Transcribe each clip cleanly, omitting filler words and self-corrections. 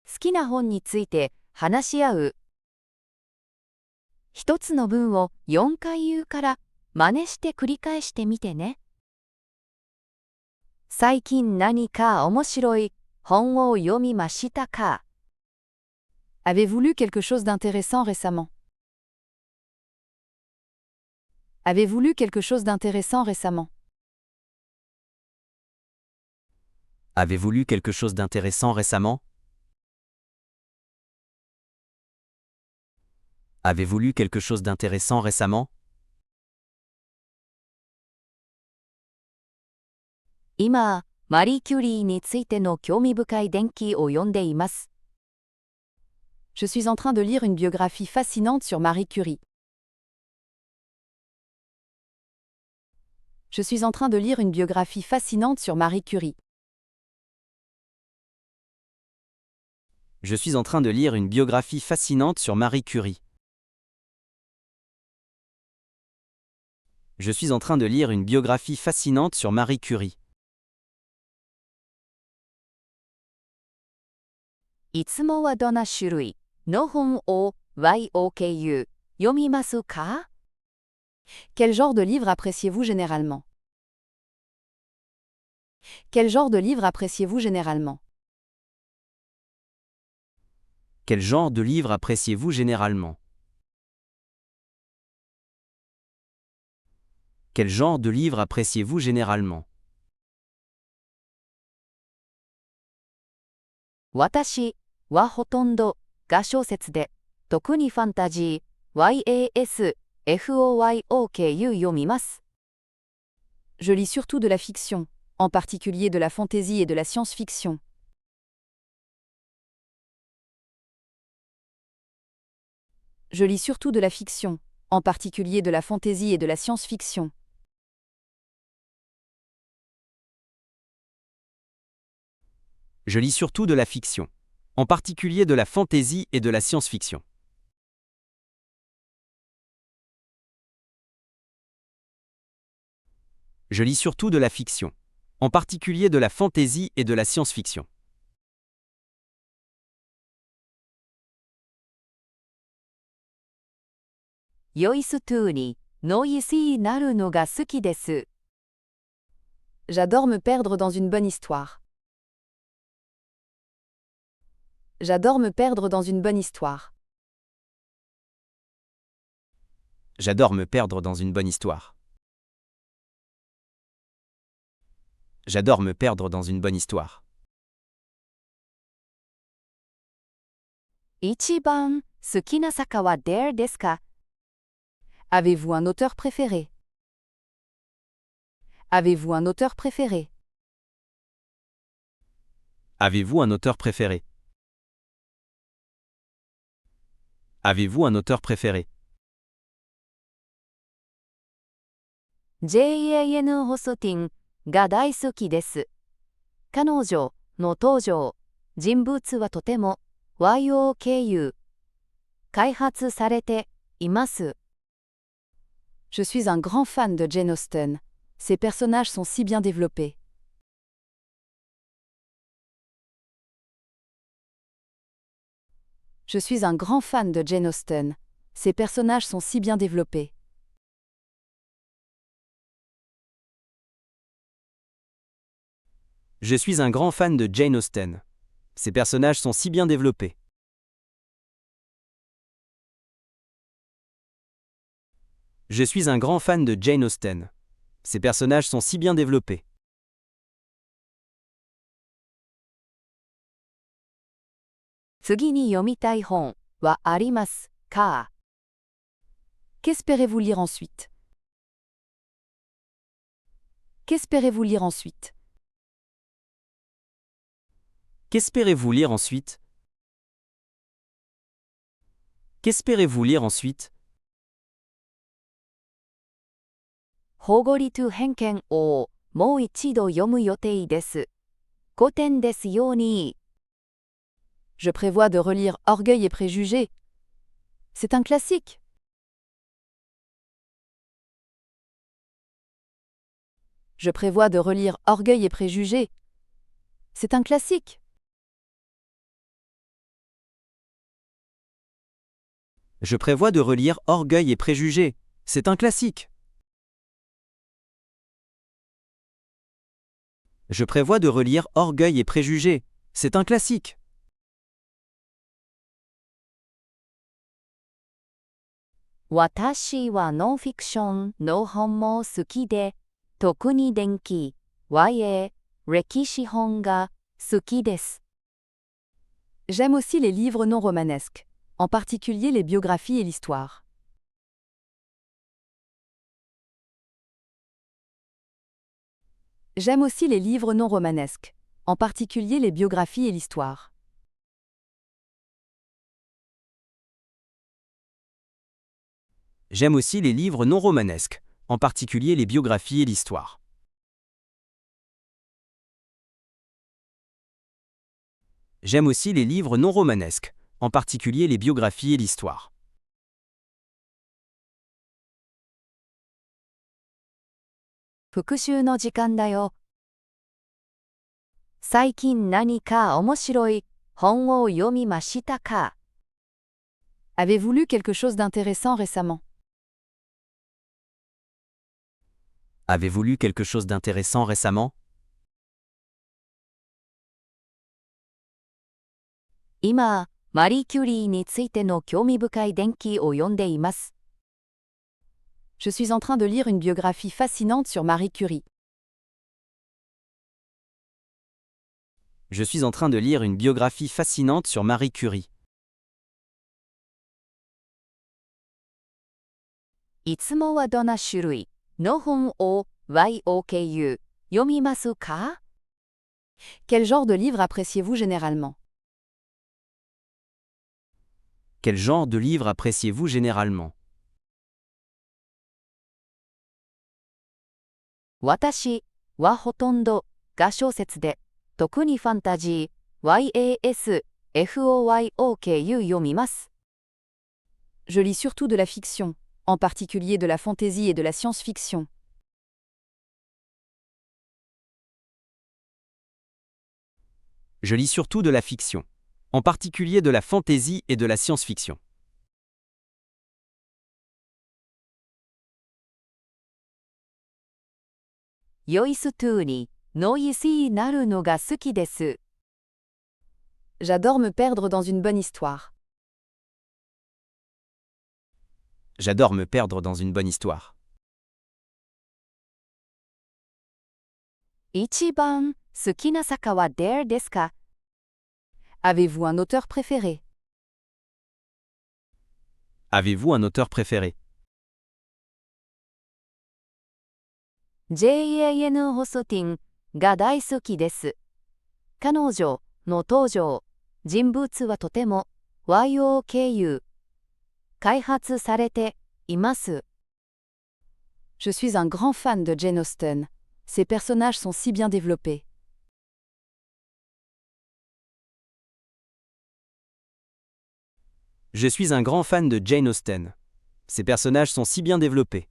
好きな本について話し合う。一つの文を4回言うから真似して繰り返してみてね。最近何か面白い本を読みましたか？ Avez-vous lu quelque chose d'intéressant récemment? Avez-vous lu quelque chose d'intéressant récemment? Avez-vous lu quelque chose d'intéressant récemment? Avez-vous lu quelque chose d'intéressant récemment? 今、マリー・キュリーについての興味深い伝記を読んでいます。Je suis en train de lire une biographie fascinante sur Marie Curie. Je suis en train de lire une biographie fascinante sur Marie Curie. Je suis en train de lire une biographie fascinante sur Marie Curie. Je suis en train de lire une biographie fascinante sur Marie Curie. いつもはどんな種類の本を YOKU 読みますか？ Quel genre de livre appréciez-vous généralement? Quel genre de livre appréciez-vous généralement? Quel genre de livre appréciez-vous généralement? Quel genre de livre appréciez-vous généralement? 私はほとんどが小説で、特にファンタジー、YASFOYOKU 読みます。Je lis surtout de la fiction, en particulier de la fantaisie et de la science-fiction. Je lis surtout de la fiction, en particulier de la fantaisie et de la science-fiction. Je lis surtout de la fiction, en particulier de la fantaisie et de la science-fiction. Je lis surtout de la fiction, en particulier de la fantaisie et de la science-fiction. ヨイストゥーにノイシーなるのが好きです。J'adore me perdre dans une bonne histoire. J'adore me perdre dans une bonne histoire. J'adore me perdre dans une bonne histoire. J'adore me perdre dans une bonne histoire. 一番好きな作家は誰ですか？ Avez-vous un auteur préféré? Avez-vous un auteur préféré? Avez-vous un auteur préféré? Avez-vous un auteur préféré? JAN ホスティンが大好きです。彼女の登場人物はとても YOKU 開発されています。Je suis un grand fan de Jane Austen. Ses personnages sont si bien développés. Je suis un grand fan de Jane Austen. Ses personnages sont si bien développés. Je suis un grand fan de Jane Austen. Ses personnages sont si bien développés. Je suis un grand fan de Jane Austen. Ses personnages sont si bien développés. 次に読みたい本はありますか？ Qu'espérez-vous lire ensuite? Qu'espérez-vous lire ensuite? Qu'espérez-vous lire ensuite? Qu'espérez-vous lire ensuite? 保護率偏見をもう一度読む予定です。5点ですように。Je prévois de relire Orgueil et Préjugés. C'est un classique. Je prévois de relire Orgueil et Préjugés. C'est un classique. Je prévois de relire Orgueil et Préjugés. C'est un classique. Je prévois de relire Orgueil et Préjugés. C'est un classique. 私はノンフィクションの本も好きで、特に伝記、YA、歴史本が好きです。J'aime aussi les livres non romanesques, en particulier les biographies et l'histoire. J'aime aussi les livres non romanesques, en particulier les biographies et l'histoire. J'aime aussi les livres non romanesques, en particulier les biographies et l'histoire. J'aime aussi les livres non romanesques, en particulier les biographies et l'histoire. 復習の時間だよ。最近何か面白い本を読みましたか？ Avez-vous lu quelque chose d'intéressant récemment? Avez-vous lu quelque chose d'intéressant récemment? 今、マリー・キュリーについての興味深い伝記を読んでいます。Je suis en train de lire une biographie fascinante sur Marie Curie. Je suis en train de lire une biographie fascinante sur Marie Curie. いつもはどんな種類の本を YOKU 読みますか？ Quel genre de livre appréciez-vous généralement? Quel genre de livre appréciez-vous généralement? 私はほとんどが小説で、特にファンタジー、YASFOYOKU 読みます。Je lis surtout de la fiction, en particulier de la fantaisie et de la science-fiction. Je lis surtout de la fiction, en particulier de la fantaisie et de la science-fiction. Yoisutuni noisy なるのが好きです。J'adore me perdre dans une bonne histoire. J'adore me perdre dans une bonne histoire. 一番好きな作家は誰ですか？ Avez-vous un auteur préféré? Avez-vous un auteur préféré? JAN ホソティンが大好きです。彼女の登場人物はとても YOKU 開発されています。Je suis un grand fan de Jane Austen. Ses personnages sont si bien développés. Je suis un grand fan de Jane Austen. Ses personnages sont si bien développés.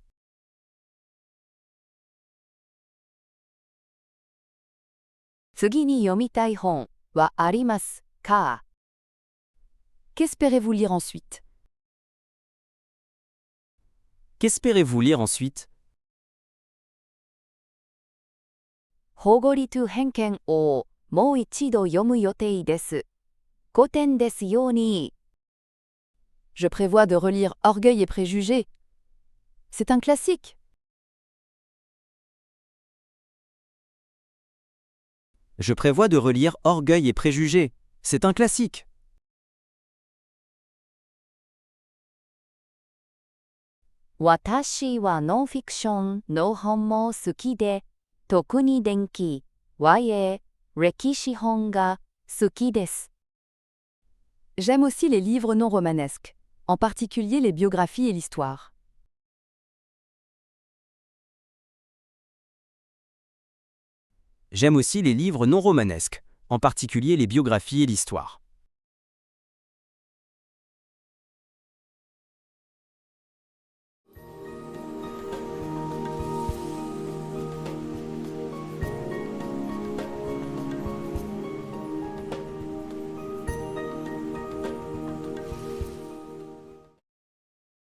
次に読みたい本はありますか？ Qu'espérez-vous lire ensuite? Qu'espérez-vous lire ensuite? 保護率偏見をもう一度読む予定です。5点ですように。Je prévois de relire Orgueil et Préjugés. C'est un classique. Je prévois de relire Orgueil et Préjugés. C'est un classique. 私はノンフィクションの本も好きで、特に伝記、YA、歴史本が好きです。J'aime aussi les livres non romanesques, en particulier les biographies et l'histoire. J'aime aussi les livres non romanesques, en particulier les biographies et l'histoire.